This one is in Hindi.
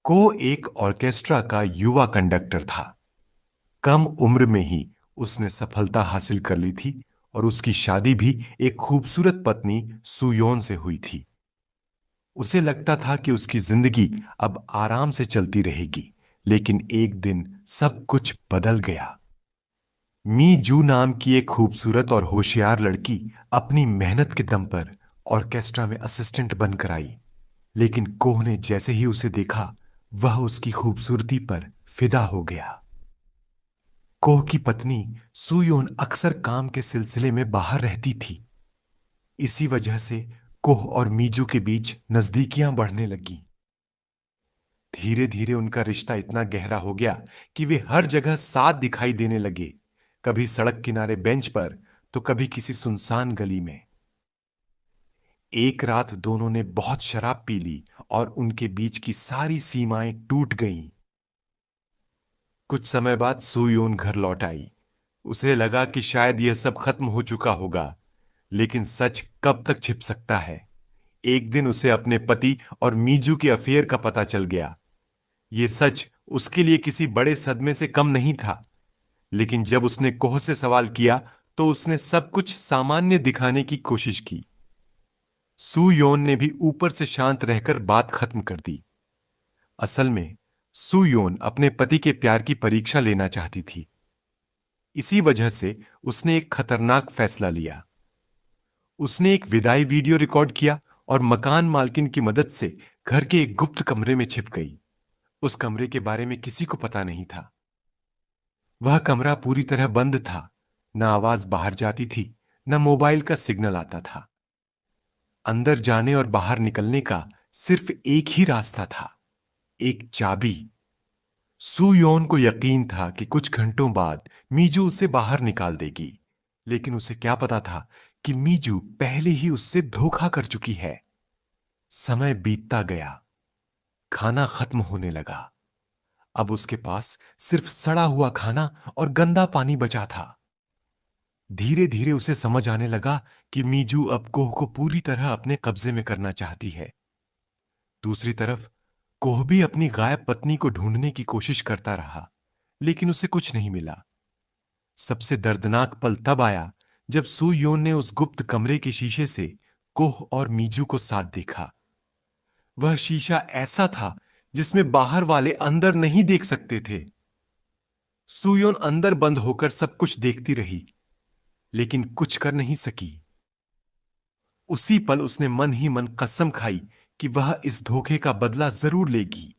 को एक ऑर्केस्ट्रा का युवा कंडक्टर था। कम उम्र में ही उसने सफलता हासिल कर ली थी और उसकी शादी भी एक खूबसूरत पत्नी सुयोन से हुई थी। उसे लगता था कि उसकी जिंदगी अब आराम से चलती रहेगी, लेकिन एक दिन सब कुछ बदल गया। मी जू नाम की एक खूबसूरत और होशियार लड़की अपनी मेहनत के दम पर ऑर्केस्ट्रा में असिस्टेंट बनकर आई। लेकिन कोह ने जैसे ही उसे देखा, वह उसकी खूबसूरती पर फिदा हो गया। कोह की पत्नी सुयोन अक्सर काम के सिलसिले में बाहर रहती थी। इसी वजह से कोह और मीजू के बीच नजदीकियां बढ़ने लगी। धीरे धीरे उनका रिश्ता इतना गहरा हो गया कि वे हर जगह साथ दिखाई देने लगे, कभी सड़क किनारे बेंच पर तो कभी किसी सुनसान गली में। एक रात दोनों ने बहुत शराब पी ली और उनके बीच की सारी सीमाएं टूट गईं। कुछ समय बाद सुयोन घर लौट आई। उसे लगा कि शायद यह सब खत्म हो चुका होगा, लेकिन सच कब तक छिप सकता है। एक दिन उसे अपने पति और मीजू के अफेयर का पता चल गया। यह सच उसके लिए किसी बड़े सदमे से कम नहीं था, लेकिन जब उसने कोह से सवाल किया तो उसने सब कुछ सामान्य दिखाने की कोशिश की। सुयोन ने भी ऊपर से शांत रहकर बात खत्म कर दी। असल में सुयोन अपने पति के प्यार की परीक्षा लेना चाहती थी। इसी वजह से उसने एक खतरनाक फैसला लिया। उसने एक विदाई वीडियो रिकॉर्ड किया और मकान मालकिन की मदद से घर के एक गुप्त कमरे में छिप गई। उस कमरे के बारे में किसी को पता नहीं था। वह कमरा पूरी तरह बंद था। न आवाज बाहर जाती थी, न मोबाइल का सिग्नल आता था। अंदर जाने और बाहर निकलने का सिर्फ एक ही रास्ता था, एक चाबी। सुयोन को यकीन था कि कुछ घंटों बाद मीजू उसे बाहर निकाल देगी, लेकिन उसे क्या पता था कि मीजू पहले ही उससे धोखा कर चुकी है। समय बीतता गया, खाना खत्म होने लगा। अब उसके पास सिर्फ सड़ा हुआ खाना और गंदा पानी बचा था। धीरे धीरे उसे समझ आने लगा कि मीजू अब कोह को पूरी तरह अपने कब्जे में करना चाहती है। दूसरी तरफ कोह भी अपनी गायब पत्नी को ढूंढने की कोशिश करता रहा, लेकिन उसे कुछ नहीं मिला। सबसे दर्दनाक पल तब आया जब सुयोन ने उस गुप्त कमरे के शीशे से कोह और मीजू को साथ देखा। वह शीशा ऐसा था जिसमें बाहर वाले अंदर नहीं देख सकते थे। सुयोन अंदर बंद होकर सब कुछ देखती रही, लेकिन कुछ कर नहीं सकी। उसी पल उसने मन ही मन कसम खाई कि वह इस धोखे का बदला जरूर लेगी।